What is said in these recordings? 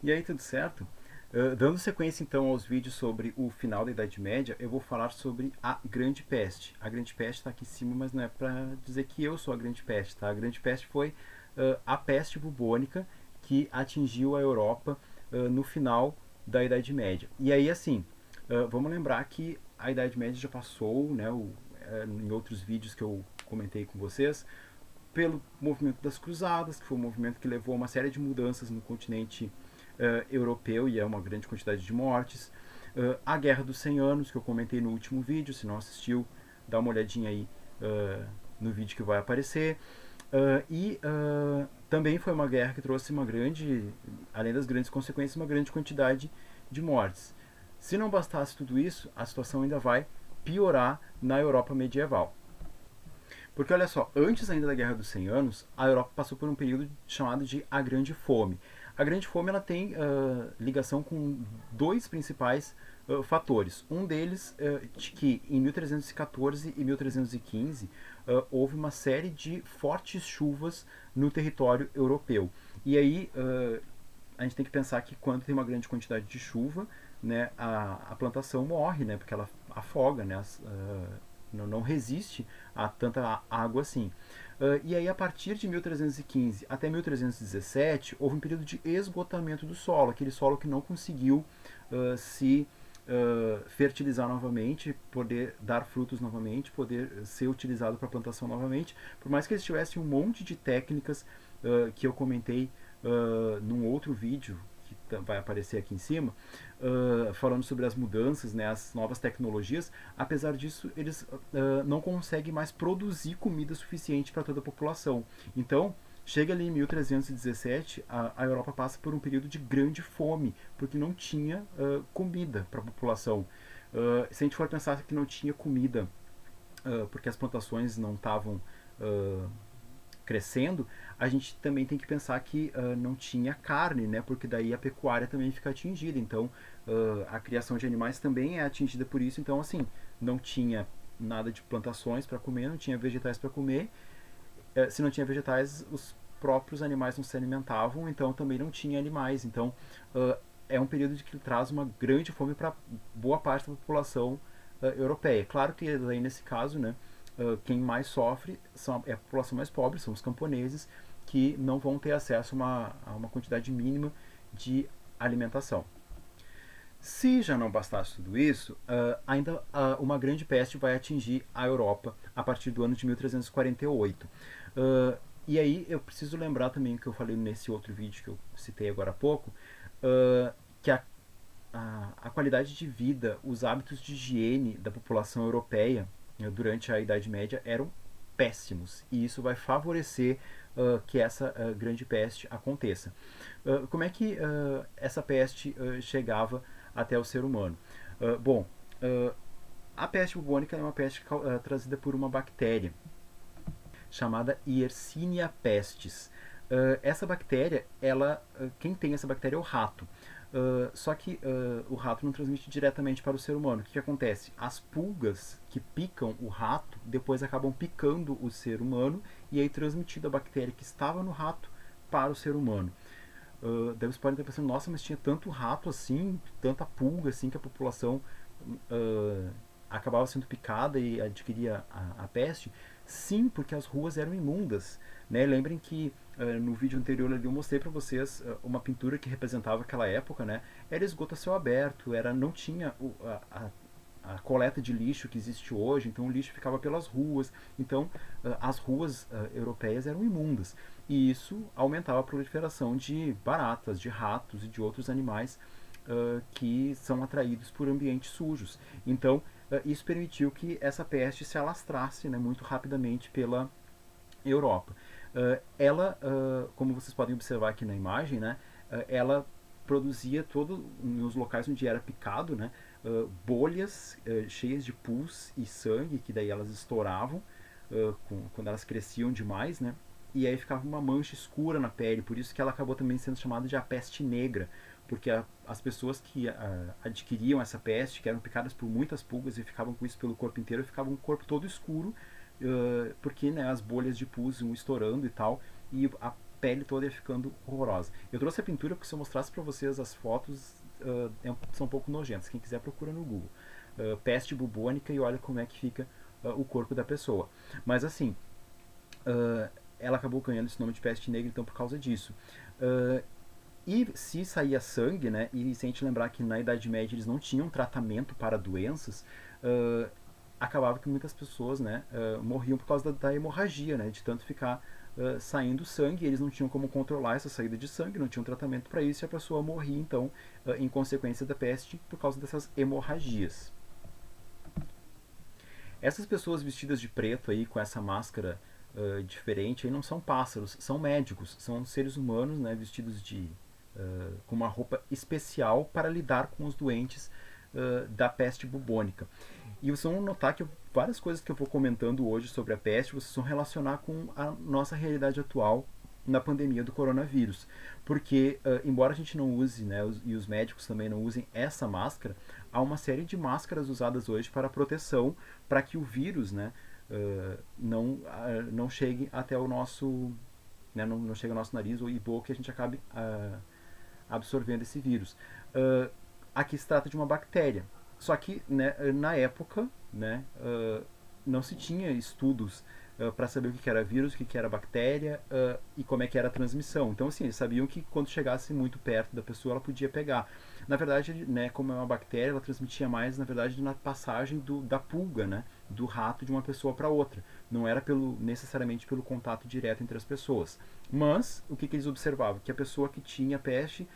E aí, tudo certo? Dando sequência então aos vídeos sobre o final da Idade Média, eu vou falar sobre a Grande Peste. A Grande Peste está aqui em cima, mas não é para dizer que eu sou a Grande Peste, tá? A Grande Peste foi a peste bubônica que atingiu a Europa no final da Idade Média. E aí, assim, vamos lembrar que a Idade Média já passou, né, em outros vídeos que eu comentei com vocês, pelo movimento das Cruzadas, que foi um movimento que levou a uma série de mudanças no continente europeu e é uma grande quantidade de mortes. A Guerra dos 100 Anos, que eu comentei no último vídeo, se não assistiu, dá uma olhadinha aí no vídeo que vai aparecer. Também foi uma guerra que trouxe uma grande, além das grandes consequências, uma grande quantidade de mortes. Se não bastasse tudo isso, a situação ainda vai piorar na Europa medieval. Porque olha só, antes ainda da Guerra dos 100 Anos, a Europa passou por um período chamado de A Grande Fome. A Grande Fome ela tem ligação com dois principais fatores. Um deles de que em 1314 e 1315 houve uma série de fortes chuvas no território europeu. E aí a gente tem que pensar que quando tem uma grande quantidade de chuva, né, a plantação morre, né, porque ela afoga, né, não resiste a tanta água assim. E aí, a partir de 1315 até 1317, houve um período de esgotamento do solo, aquele solo que não conseguiu se fertilizar novamente, poder dar frutos novamente, poder ser utilizado para plantação novamente, por mais que eles tivessem um monte de técnicas que eu comentei num outro vídeo que vai aparecer aqui em cima, falando sobre as mudanças, né, as novas tecnologias. Apesar disso, eles não conseguem mais produzir comida suficiente para toda a população. Então, chega ali em 1317, a Europa passa por um período de grande fome, porque não tinha comida para a população. Se a gente for pensar que não tinha comida porque as plantações não estavam crescendo, a gente também tem que pensar que não tinha carne, né? Porque daí a pecuária também fica atingida. Então, a criação de animais também é atingida por isso. Então, assim, não tinha nada de plantações para comer, não tinha vegetais para comer. Se não tinha vegetais, os próprios animais não se alimentavam, então também não tinha animais. Então, é um período que traz uma grande fome para boa parte da população europeia. Claro que aí nesse caso, né, quem mais sofre é a população mais pobre, são os camponeses, que não vão ter acesso a uma quantidade mínima de alimentação. Se já não bastasse tudo isso, ainda uma grande peste vai atingir a Europa a partir do ano de 1348. E aí eu preciso lembrar também o que eu falei nesse outro vídeo que eu citei agora há pouco, que a qualidade de vida, os hábitos de higiene da população europeia durante a Idade Média eram péssimos, e isso vai favorecer que essa grande peste aconteça. Como é que essa peste chegava até o ser humano? Bom, a peste bubônica é uma peste trazida por uma bactéria chamada Yersinia pestis. Essa bactéria, quem tem essa bactéria é o rato. Só que o rato não transmite diretamente para o ser humano. O que acontece? As pulgas que picam o rato depois acabam picando o ser humano e aí transmitindo a bactéria que estava no rato para o ser humano. Daí você pode estar pensando, nossa, mas tinha tanto rato assim, tanta pulga assim que a população acabava sendo picada e adquiria a peste. Sim, porque as ruas eram imundas, né? Lembrem que no vídeo anterior ali eu mostrei para vocês uma pintura que representava aquela época, né? Era esgoto a céu aberto, não tinha a coleta de lixo que existe hoje, então o lixo ficava pelas ruas. Então as ruas europeias eram imundas. E isso aumentava a proliferação de baratas, de ratos e de outros animais que são atraídos por ambientes sujos. Então isso permitiu que essa peste se alastrasse, né, muito rapidamente pela Europa. Como vocês podem observar aqui na imagem, né, ela produzia nos locais onde era picado, né, bolhas cheias de pus e sangue, que daí elas estouravam quando elas cresciam demais, né, e aí ficava uma mancha escura na pele, por isso que ela acabou também sendo chamada de a peste negra, porque as pessoas que adquiriam essa peste, que eram picadas por muitas pulgas e ficavam com isso pelo corpo inteiro, ficavam com o corpo todo escuro, porque, né, as bolhas de pus iam estourando e tal, e a pele toda ia ficando horrorosa. Eu trouxe a pintura porque se eu mostrasse para vocês as fotos, são um pouco nojentas. Quem quiser procura no Google. Peste bubônica e olha como é que fica o corpo da pessoa. Mas assim, ela acabou ganhando esse nome de peste negra então por causa disso. E se saía sangue, né, e se a gente lembrar que na Idade Média eles não tinham tratamento para doenças, acabava que muitas pessoas, né, morriam por causa da hemorragia, né, de tanto ficar saindo sangue. Eles não tinham como controlar essa saída de sangue, não tinham tratamento para isso, e a pessoa morria então em consequência da peste por causa dessas hemorragias. Essas pessoas vestidas de preto aí com essa máscara diferente aí não são pássaros, são médicos, são seres humanos, né, vestidos com uma roupa especial para lidar com os doentes da peste bubônica. E vocês vão notar que várias coisas que eu vou comentando hoje sobre a peste, vocês vão relacionar com a nossa realidade atual na pandemia do coronavírus. Porque, embora a gente não use, né, e os médicos também não usem essa máscara, há uma série de máscaras usadas hoje para proteção, para que o vírus, né, não chegue até o nosso, né, não chegue ao nosso nariz ou boca, que a gente acabe absorvendo esse vírus. Aqui se trata de uma bactéria. Só que, né, na época, né, não se tinha estudos para saber o que era vírus, o que era bactéria e como é que era a transmissão. Então, assim, eles sabiam que quando chegasse muito perto da pessoa, ela podia pegar. Na verdade, né, como é uma bactéria, ela transmitia mais, na verdade, na passagem da pulga, né, do rato de uma pessoa para outra. Não era necessariamente pelo contato direto entre as pessoas. Mas, o que eles observavam? Que a pessoa que tinha peste,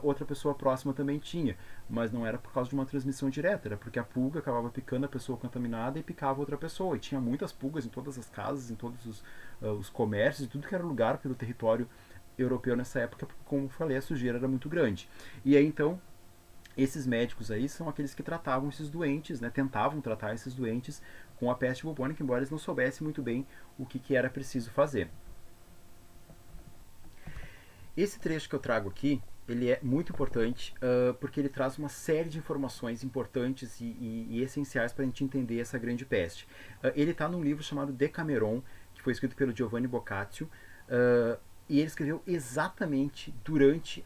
outra pessoa próxima também tinha, mas não era por causa de uma transmissão direta, era porque a pulga acabava picando a pessoa contaminada e picava outra pessoa, e tinha muitas pulgas em todas as casas, em todos os comércios, em tudo que era lugar pelo território europeu nessa época, porque, como eu falei, a sujeira era muito grande. E aí então, esses médicos aí são aqueles que tratavam esses doentes, né, tentavam tratar esses doentes com a peste bubônica, embora eles não soubessem muito bem o que era preciso fazer. Esse trecho que eu trago aqui, ele é muito importante porque ele traz uma série de informações importantes e essenciais para a gente entender essa grande peste. Ele está num livro chamado Decameron, que foi escrito pelo Giovanni Boccaccio, e ele escreveu exatamente durante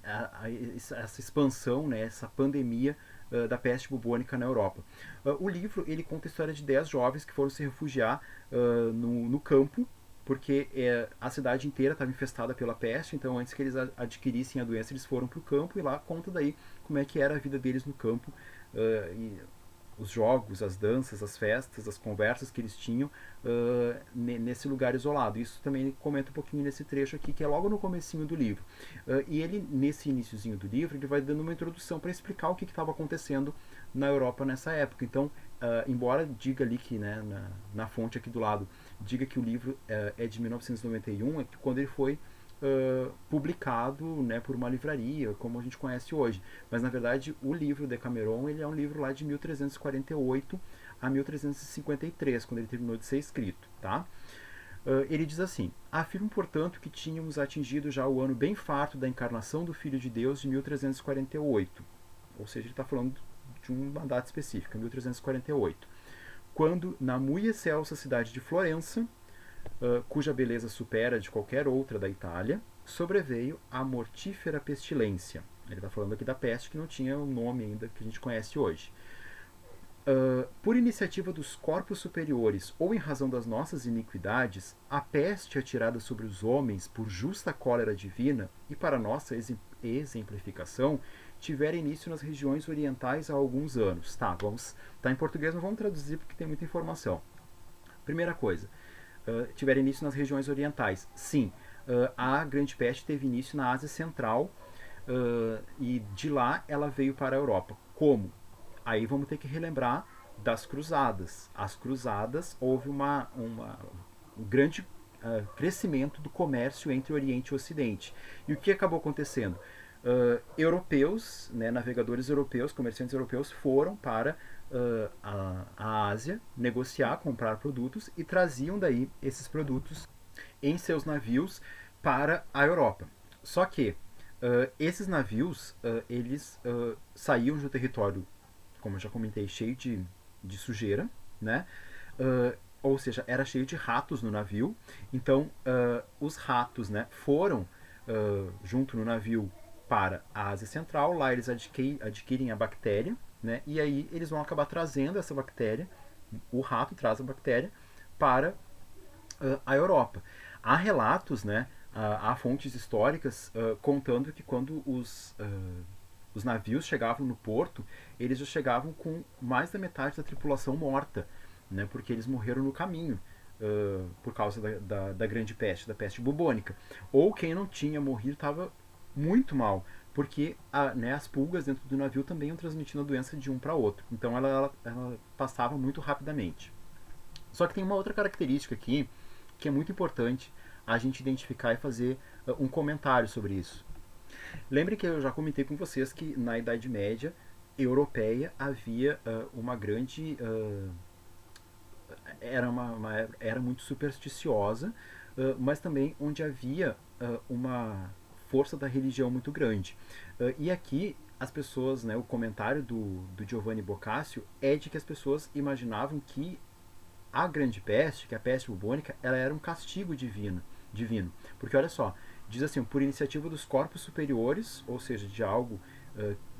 essa expansão, né, essa pandemia da peste bubônica na Europa. O livro ele conta a história de 10 jovens que foram se refugiar no campo, porque a cidade inteira estava infestada pela peste. Então antes que eles adquirissem a doença, eles foram para o campo, e lá conta daí como é que era a vida deles no campo, e os jogos, as danças, as festas, as conversas que eles tinham nesse lugar isolado. Isso também ele comenta um pouquinho nesse trecho aqui, que é logo no comecinho do livro. E ele, nesse iniciozinho do livro, ele vai dando uma introdução para explicar o que estava acontecendo na Europa nessa época. Então, embora diga ali que, né, na fonte aqui do lado, diga que o livro é de 1991, é que quando ele foi publicado, né, por uma livraria, como a gente conhece hoje. Mas, na verdade, o livro Decameron ele é um livro lá de 1348 a 1353, quando ele terminou de ser escrito. Tá? Ele diz assim: afirmo, portanto, que tínhamos atingido já o ano bem farto da encarnação do Filho de Deus de 1348. Ou seja, ele está falando de uma data específica, 1348. Quando, na muito excelsa cidade de Florença, cuja beleza supera de qualquer outra da Itália, sobreveio a mortífera pestilência. Ele está falando aqui da peste, que não tinha o nome ainda que a gente conhece hoje. Por iniciativa dos corpos superiores ou em razão das nossas iniquidades, a peste atirada sobre os homens por justa cólera divina e para nossa exemplificação, tivera início nas regiões orientais há alguns anos. Tá em português, mas vamos traduzir porque tem muita informação. Primeira coisa, tiver início nas regiões orientais. Sim, a grande peste teve início na Ásia Central, e de lá ela veio para a Europa. Como? Aí vamos ter que relembrar das cruzadas. As cruzadas, houve um grande crescimento do comércio entre Oriente e Ocidente. E o que acabou acontecendo? Europeus, né, navegadores europeus, comerciantes europeus foram para a Ásia negociar, comprar produtos, e traziam daí esses produtos em seus navios para a Europa. Só que esses navios eles saíam de um território, como eu já comentei, cheio de sujeira, né? ou seja, era cheio de ratos no navio. Então, os ratos, né, foram junto no navio para a Ásia Central. Lá eles adquirem a bactéria, né, e aí eles vão acabar trazendo essa bactéria. O rato traz a bactéria para a Europa. Há relatos, né, há fontes históricas contando que quando os navios chegavam no porto, eles já chegavam com mais da metade da tripulação morta, né, porque eles morreram no caminho por causa da grande peste, da peste bubônica. Ou quem não tinha morrido estava muito mal, porque né, as pulgas dentro do navio também iam transmitindo a doença de um para outro. Então ela passava muito rapidamente. Só que tem uma outra característica aqui que é muito importante a gente identificar e fazer um comentário sobre isso. Lembre que eu já comentei com vocês que na Idade Média europeia havia uma grande era muito supersticiosa, mas também onde havia uma força da religião muito grande. E aqui as pessoas, né, o comentário do Giovanni Boccaccio é de que as pessoas imaginavam que a grande peste, que é a peste bubônica, ela era um castigo divino. Porque olha só, diz assim, por iniciativa dos corpos superiores, ou seja, de algo,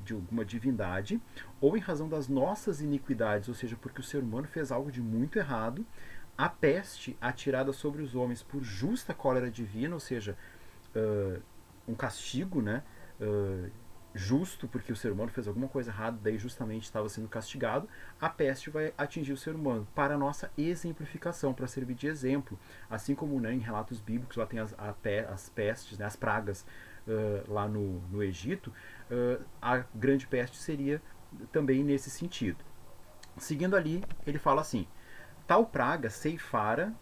de alguma divindade, ou em razão das nossas iniquidades, ou seja, porque o ser humano fez algo de muito errado, a peste atirada sobre os homens por justa cólera divina, ou seja, um castigo, né, justo porque o ser humano fez alguma coisa errada, daí justamente estava sendo castigado, a peste vai atingir o ser humano para a nossa exemplificação, para servir de exemplo. Assim como, né, em relatos bíblicos lá tem as pestes, né, as pragas lá no Egito, a grande peste seria também nesse sentido. Seguindo ali, ele fala assim, tal praga ceifara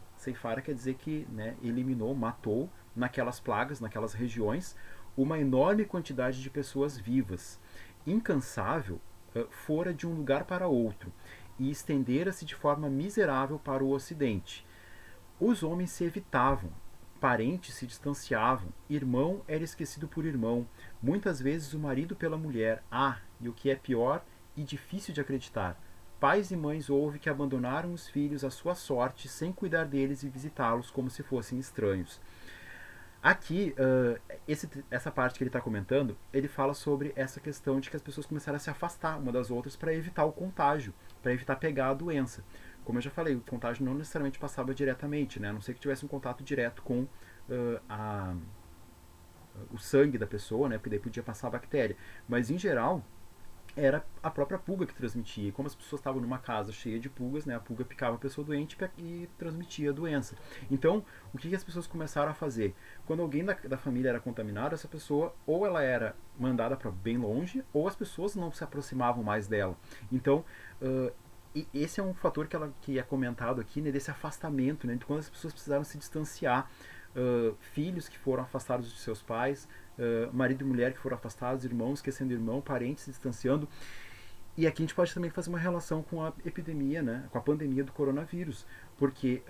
quer dizer que, né, eliminou, matou naquelas plagas, naquelas regiões, uma enorme quantidade de pessoas vivas. Incansável, fora de um lugar para outro e estendera-se de forma miserável para o ocidente. Os homens se evitavam, parentes se distanciavam, irmão era esquecido por irmão, muitas vezes o marido pela mulher. E o que é pior e difícil de acreditar, pais e mães houve que abandonaram os filhos à sua sorte sem cuidar deles e visitá-los como se fossem estranhos. Aqui, essa parte que ele está comentando, ele fala sobre essa questão de que as pessoas começaram a se afastar uma das outras para evitar o contágio, para evitar pegar a doença. Como eu já falei, o contágio não necessariamente passava diretamente, né? A não ser que tivesse um contato direto com o sangue da pessoa, né? Porque daí podia passar a bactéria. Mas, em geral, era a própria pulga que transmitia. E como as pessoas estavam numa casa cheia de pulgas, né, a pulga picava a pessoa doente e transmitia a doença. Então, o que as pessoas começaram a fazer? Quando alguém da família era contaminado, essa pessoa ou ela era mandada para bem longe, ou as pessoas não se aproximavam mais dela. Então, e esse é um fator que é comentado aqui, né, desse afastamento, né, de quando as pessoas precisaram se distanciar. Filhos que foram afastados de seus pais, marido e mulher que foram afastados, irmãos esquecendo irmão, parentes se distanciando. E aqui a gente pode também fazer uma relação com a epidemia, né, com a pandemia do coronavírus, porque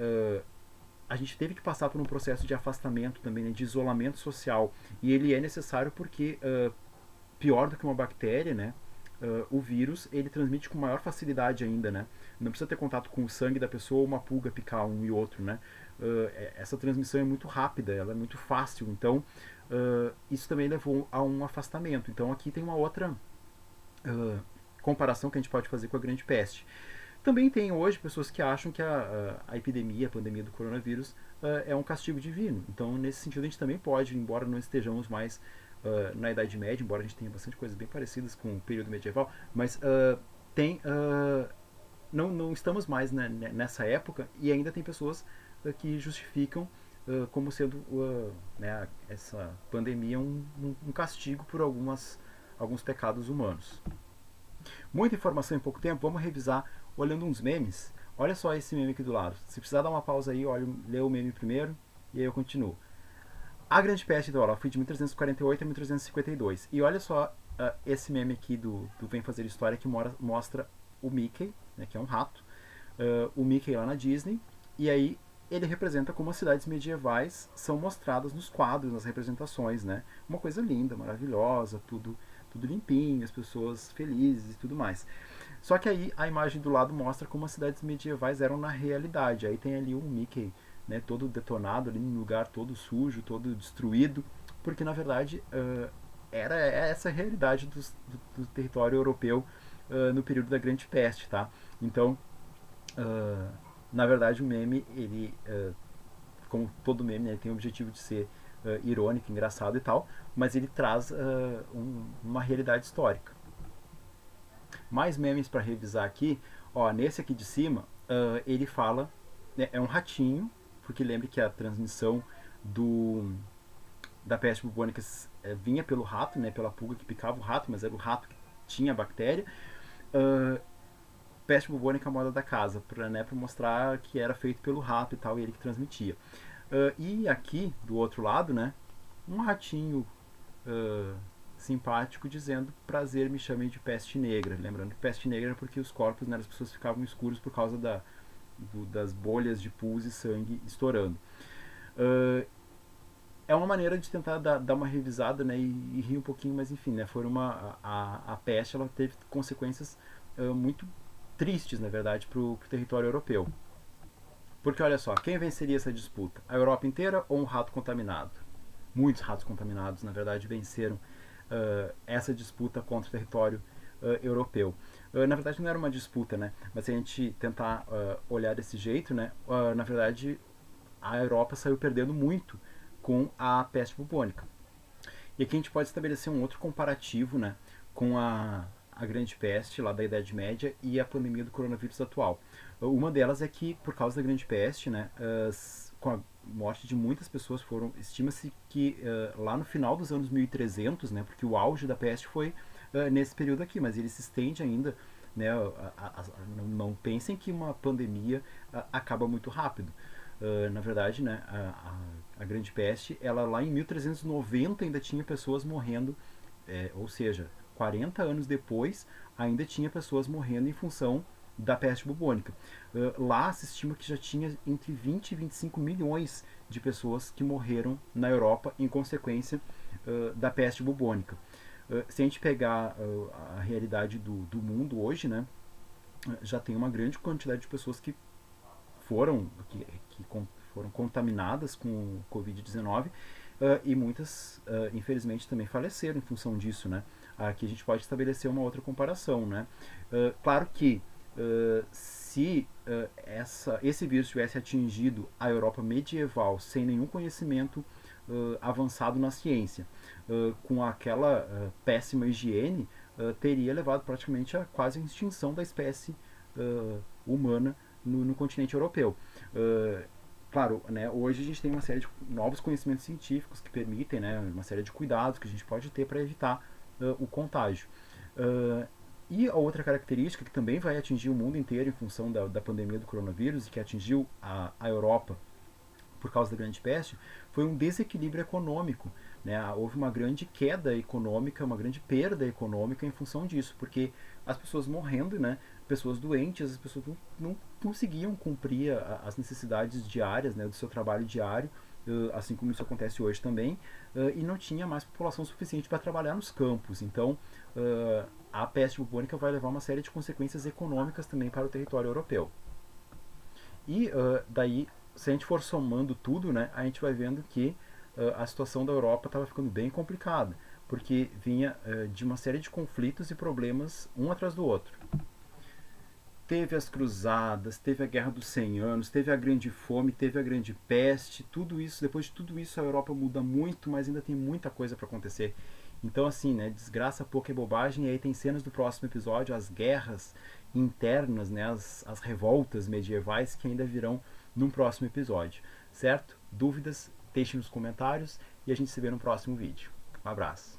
a gente teve que passar por um processo de afastamento também, né, de isolamento social, e ele é necessário porque pior do que uma bactéria, né, o vírus ele transmite com maior facilidade ainda, né? Não precisa ter contato com o sangue da pessoa ou uma pulga picar um e outro, né? Essa transmissão é muito rápida, ela é muito fácil, então isso também levou a um afastamento. Então aqui tem uma outra comparação que a gente pode fazer com a grande peste. Também tem hoje pessoas que acham que a epidemia, a pandemia do coronavírus é um castigo divino. Então nesse sentido a gente também pode, embora não estejamos mais na Idade Média, embora a gente tenha bastante coisas bem parecidas com o período medieval, mas não estamos mais, né, nessa época, e ainda tem pessoas que justificam como sendo né, essa pandemia um castigo por alguns pecados humanos. Muita informação em pouco tempo, vamos revisar olhando uns memes. Olha só esse meme aqui do lado. Se precisar dar uma pausa aí, lê o meme primeiro e aí eu continuo. A Grande Peste, então, ela foi de 1348 a 1352. E olha só esse meme aqui do Vem Fazer História que mostra o Mickey, né, que é um rato, o Mickey lá na Disney, e aí ele representa como as cidades medievais são mostradas nos quadros, nas representações, né? Uma coisa linda, maravilhosa, tudo limpinho, as pessoas felizes e tudo mais. Só que aí a imagem do lado mostra como as cidades medievais eram na realidade. Aí tem ali um Mickey, né, todo detonado ali num lugar todo sujo, todo destruído, porque na verdade era essa a realidade do território europeu no período da Grande Peste, tá? Então, na verdade, o meme, ele, como todo meme, né, ele tem o objetivo de ser irônico, engraçado e tal, mas ele traz uma realidade histórica. Mais memes para revisar aqui. Ó, nesse aqui de cima, ele fala, né, é um ratinho, porque lembre que a transmissão da peste bubônica vinha pelo rato, né, pela pulga que picava o rato, mas era o rato que tinha a bactéria. Peste bubônica moda da casa, para, né, mostrar que era feito pelo rato e tal, e ele que transmitia. E aqui, do outro lado, né, um ratinho simpático dizendo: prazer, me chamem de peste negra. Lembrando que peste negra é porque os corpos, né, das pessoas ficavam escuros por causa das bolhas de pus e sangue estourando. É uma maneira de tentar dar uma revisada, né, e rir um pouquinho, mas enfim, né, a peste ela teve consequências muito tristes, na verdade, para o território europeu. Porque olha só, quem venceria essa disputa? A Europa inteira ou um rato contaminado? Muitos ratos contaminados, na verdade, venceram essa disputa contra o território europeu. Na verdade, não era uma disputa, né? Mas se a gente tentar olhar desse jeito, né? Na verdade, a Europa saiu perdendo muito com a peste bubônica. E aqui a gente pode estabelecer um outro comparativo, né, com a grande peste lá da Idade Média e a pandemia do coronavírus atual. Uma delas é que, por causa da grande peste, né, com a morte de muitas pessoas, estima-se que lá no final dos anos 1300, né, porque o auge da peste foi nesse período aqui, mas ele se estende ainda, né, não pensem que uma pandemia acaba muito rápido. Na verdade, né, a grande peste, ela lá em 1390 ainda tinha pessoas morrendo, ou seja, 40 anos depois ainda tinha pessoas morrendo em função da peste bubônica. Lá se estima que já tinha entre 20 e 25 milhões de pessoas que morreram na Europa em consequência da peste bubônica. Se a gente pegar a realidade do mundo hoje, né, já tem uma grande quantidade de pessoas que foram contaminadas com o Covid-19 e muitas, infelizmente, também faleceram em função disso, né? Aqui a gente pode estabelecer uma outra comparação, né? Claro que se esse vírus tivesse atingido a Europa medieval sem nenhum conhecimento avançado na ciência, com aquela péssima higiene, teria levado praticamente a quase a extinção da espécie humana no continente europeu. Claro, né, hoje a gente tem uma série de novos conhecimentos científicos que permitem, né, uma série de cuidados que a gente pode ter para evitar o contágio. E a outra característica que também vai atingir o mundo inteiro em função da pandemia do coronavírus e que atingiu a Europa por causa da grande peste, foi um desequilíbrio econômico. Né? Houve uma grande queda econômica, uma grande perda econômica em função disso, porque as pessoas morrendo, né? Pessoas doentes, as pessoas não conseguiam cumprir as necessidades diárias, né, do seu trabalho diário, assim como isso acontece hoje também, e não tinha mais população suficiente para trabalhar nos campos. Então, a peste bubônica vai levar uma série de consequências econômicas também para o território europeu. E daí, se a gente for somando tudo, né, a gente vai vendo que a situação da Europa estava ficando bem complicada, porque vinha de uma série de conflitos e problemas um atrás do outro. Teve as cruzadas, teve a Guerra dos 100 Anos, teve a Grande Fome, teve a Grande Peste, tudo isso, depois de tudo isso a Europa muda muito, mas ainda tem muita coisa para acontecer. Então assim, né, desgraça pouca é bobagem, e aí tem cenas do próximo episódio, as guerras internas, né, as revoltas medievais que ainda virão num próximo episódio, certo? Dúvidas, deixem nos comentários e a gente se vê no próximo vídeo. Um abraço.